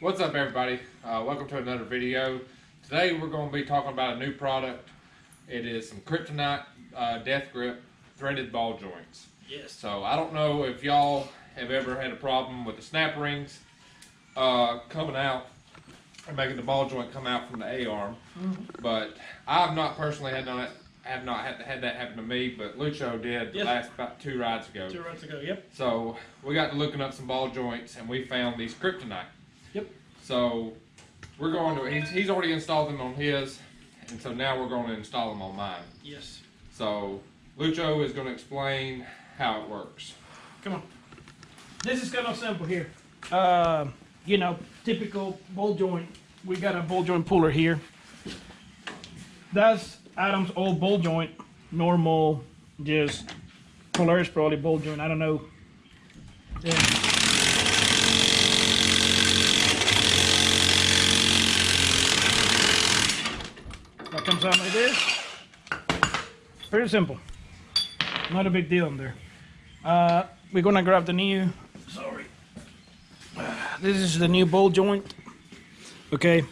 What's up, everybody? Welcome to another video. Today we're going to be talking about a new product. It is some Kryptonite Death Grip threaded ball joints. Yes. So I don't know if y'all have ever had a problem with the snap rings coming out or making the ball joint come out from the A-arm, but I've not personally had that happen to me, but Lucho did the last about 2 rides ago. 2 rides ago, yep. So we got to looking up some ball joints and we found these Kryptonite. Yep. So we're going to, he's already installed them on his, and so now we're going to install them on mine. Yes. So Lucho is going to explain how it works. Come on. This is kind of simple here. You know, typical ball joint. We got a ball joint puller here. That's Adam's old ball joint. Normal, just Polaris probably ball joint. I don't know. Yeah. That comes out like this. Pretty simple. Not a big deal in there. We're gonna grab the new, sorry. This is the new ball joint. Okay.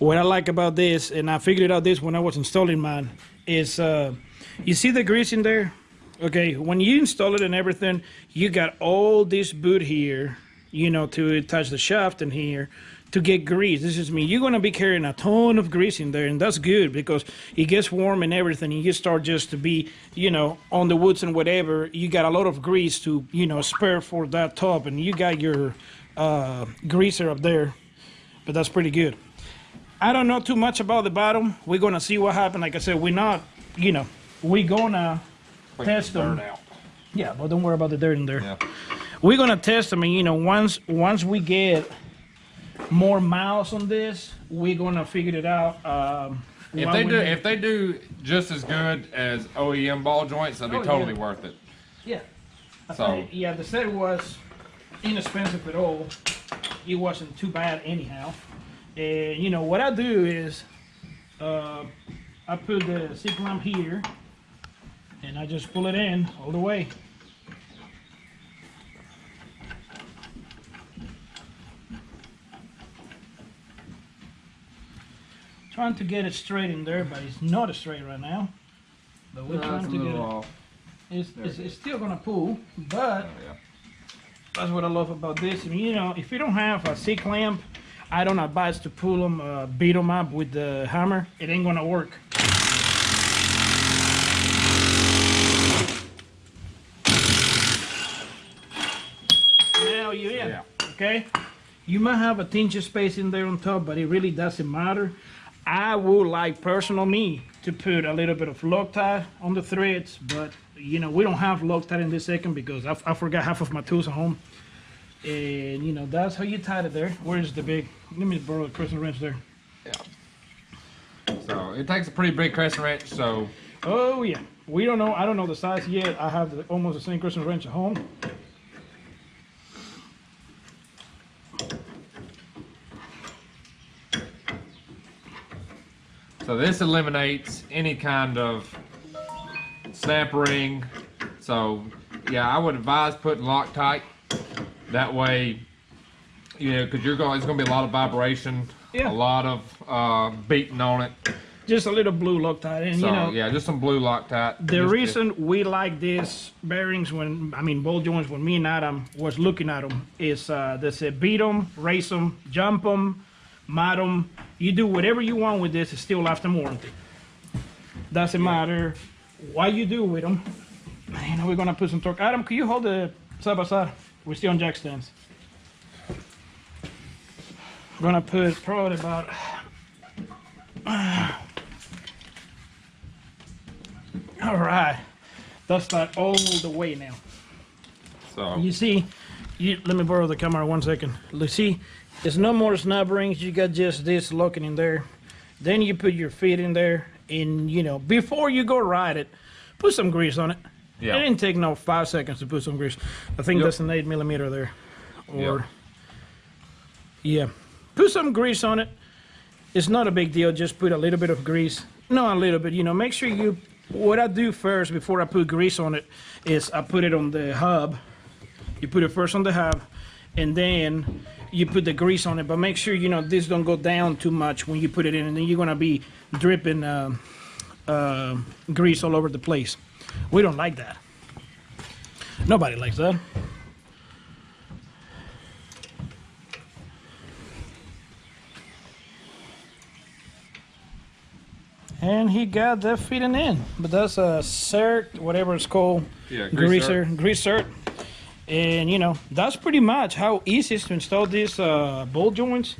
What I like about this, and I figured out this when I was installing mine, is you see the grease in there? Okay, when you install it and everything, you got all this boot here, you know, to attach the shaft in here to get grease. This is me. You're gonna be carrying a ton of grease in there, and that's good because it gets warm and everything. And you start just to be, you know, on the woods and whatever. You got a lot of grease to, you know, spare for that top, and you got your greaser up there. But that's pretty good. I don't know too much about the bottom. We're gonna see what happens. Like I said, we're not, you know, we're gonna test them. Out. Yeah, but don't worry about the dirt in there. Yeah. We're gonna test them, and you know, once we get more miles on this, we're gonna figure it out. If they do just as good as OEM ball joints, that'll be totally worth it. Yeah. So Yeah, the set was inexpensive at all. It wasn't too bad anyhow. And you know what I do is, I put the C clamp here, and I just pull it in all the way. Trying to get it straight in there, but it's not straight right now. But we're trying to get it. off. It's still gonna pull, but that's what I love about this. And you know, if you don't have a C clamp, I don't advise to pull them, beat them up with the hammer. It ain't gonna work. Now you're in. Yeah. Okay. You might have a tinge of space in there on top, but it really doesn't matter. I would like, personal me, to put a little bit of Loctite on the threads, but you know, we don't have Loctite in this second because I forgot half of my tools at home. And you know, that's how you tie it there. Where's the big, let me borrow a crescent wrench there. Yeah. So it takes a pretty big crescent wrench, so. Oh yeah, we don't know, I don't know the size yet. I have almost the same crescent wrench at home. So this eliminates any kind of snap ring. So yeah, I would advise putting Loctite. That way, you know, because it's going to be a lot of vibration, a lot of beating on it. Just a little blue Loctite, and so, you know, yeah, just some blue Loctite. The reason we like these bearings, ball joints, when me and Adam was looking at them, is they said beat them, race them, jump them, mat them. You do whatever you want with this, it's still lifetime warranty. Doesn't matter what you do with them. You know, we're gonna put some torque. Adam, can you hold the side by side? We're still on jack stands. We're gonna put probably about all right. That's that all the way now. So you see, let me borrow the camera 1 second. You see, there's no more snap rings. You got just this locking in there. Then you put your feet in there, and you know, before you go ride it, put some grease on it. Yeah. It didn't take no 5 seconds to put some grease. I think that's an 8mm there, or yeah. Put some grease on it. It's not a big deal. Just put a little bit of grease. No, a little bit. You know, make sure you. What I do first before I put grease on it is I put it on the hub. You put it first on the hub, and then you put the grease on it. But make sure, you know, this don't go down too much when you put it in, and then you're gonna be dripping grease all over the place. We don't like that. Nobody likes that. And he got that fitting in, but that's a cert, whatever it's called, Yeah, grease cert. And you know, that's pretty much how easy it is to install these ball joints.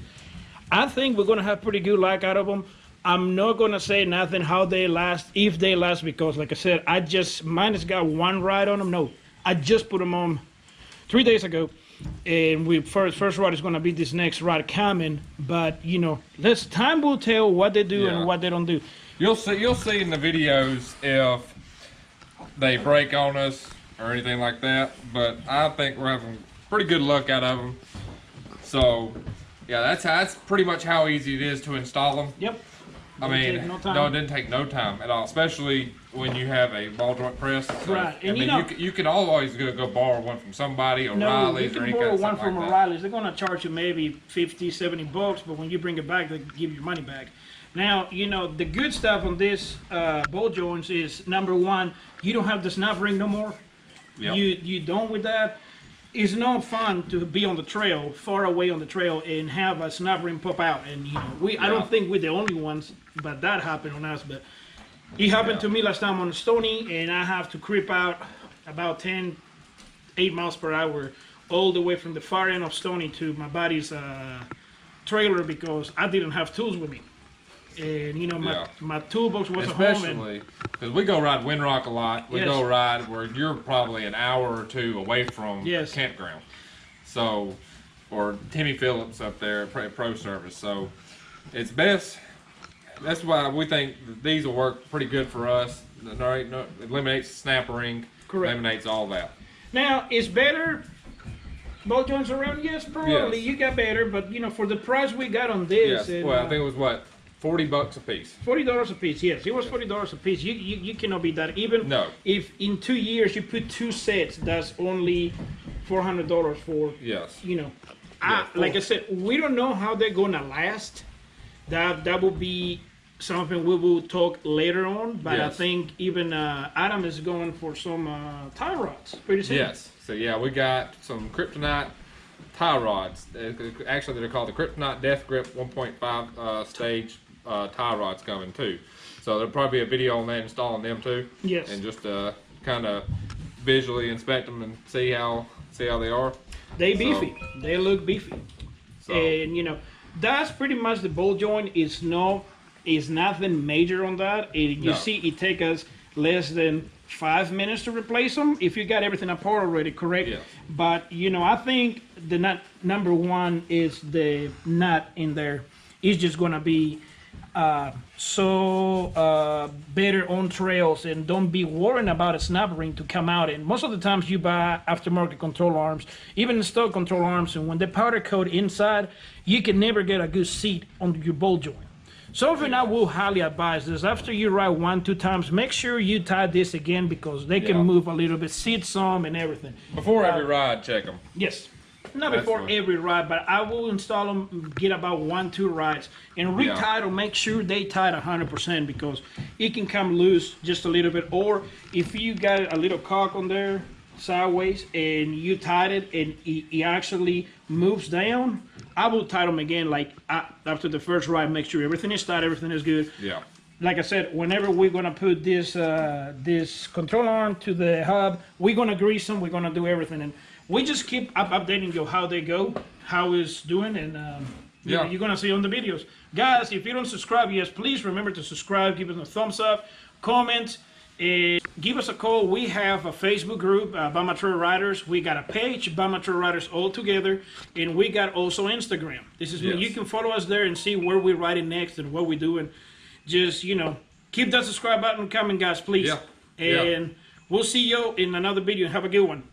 I think we're gonna have pretty good luck out of them. I'm not gonna say nothing how they last, if they last, because like I said, mine has got one ride on them. No, I just put them on 3 days ago, and first ride is gonna be this next ride coming. But you know, time will tell what they do and what they don't do. You'll see in the videos if they break on us or anything like that, but I think we're having pretty good luck out of them. So yeah, that's pretty much how easy it is to install them. Yep. I mean, no, it didn't take no time at all, especially when you have a ball joint press. Right, and you can always go borrow one from somebody, O'Reilly's, or any kind of one from like O'Reilly's. They're gonna charge you maybe $50-$70, but when you bring it back, they give you your money back. Now, you know, the good stuff on this ball joints is, number one, you don't have the snap ring no more. Yep. You don't with that. It's not fun to be on the trail, far away on the trail, and have a snap ring pop out. And you know, I don't think we're the only ones, but that happened on us. But it happened to me last time on Stony, and I have to creep out about 8 miles per hour, all the way from the far end of Stony to my buddy's trailer, because I didn't have tools with me. And you know, my toolbox was at home. Especially because we go ride Windrock a lot. We go ride where you're probably an hour or two away from campground. So, or Timmy Phillips up there at Pro Service. So, it's best. That's why we think that these will work pretty good for us. It eliminates the snap ring. Correct. Eliminates all that. Now, it's better. Ball joints around? Yes, probably. Yes. You got better, but you know, for the price we got on this, Yes. Well, I think it was what, $40 a piece. $40 a piece. Yes, it was $40 a piece. You cannot beat that. Even if in 2 years you put 2 sets, that's only $400 for. Yes. You know, like I said, we don't know how they're gonna last. That will be something we will talk later on. But I think even Adam is going for some tie rods pretty soon. Yes. So yeah, we got some Kryptonite tie rods. Actually, they're called the Kryptonite Death Grip 1.5 stage tie rods coming too. So there'll probably be a video on that installing them too. Yes. And just kind of visually inspect them and see how they are. They beefy. They look beefy. So. And you know, that's pretty much the ball joint. Is nothing major on that. You see, it take us less than 5 minutes to replace them if you got everything apart already, correct? Yeah. But you know, I think the nut number one is the nut in there. It's just gonna be better on trails, and don't be worrying about a snap ring to come out. And most of the times you buy aftermarket control arms, even the stock control arms, and when they powder coat inside, you can never get a good seat on your ball joint. Something I will highly advise is after you ride 1-2 times, make sure you tie this again, because they can move a little bit, sit some and everything. Before every ride, check them. Yes. Not before every ride, but I will install them, get about 1-2 rides, and retie them, make sure they tied 100%, because it can come loose just a little bit. Or if you got a little cock on there sideways and you tied it and it actually moves down, I will tie them again, like after the first ride, make sure everything is tight, everything is good. Yeah. Like I said, whenever we're gonna put this this control arm to the hub, we're gonna grease them, we're gonna do everything, and we just keep updating you how they go, how it's doing, and you're gonna see on the videos. Guys, if you don't subscribe yet, please remember to subscribe, give us a thumbs up, comment, and give us a call. We have a Facebook group, Bama Trail Riders. We got a page, Bama Trail Riders all together, and we got also Instagram. This is you can follow us there and see where we're riding next and what we're doing. Just, you know, keep that subscribe button coming, guys, please. And we'll see you in another video. Have a good one.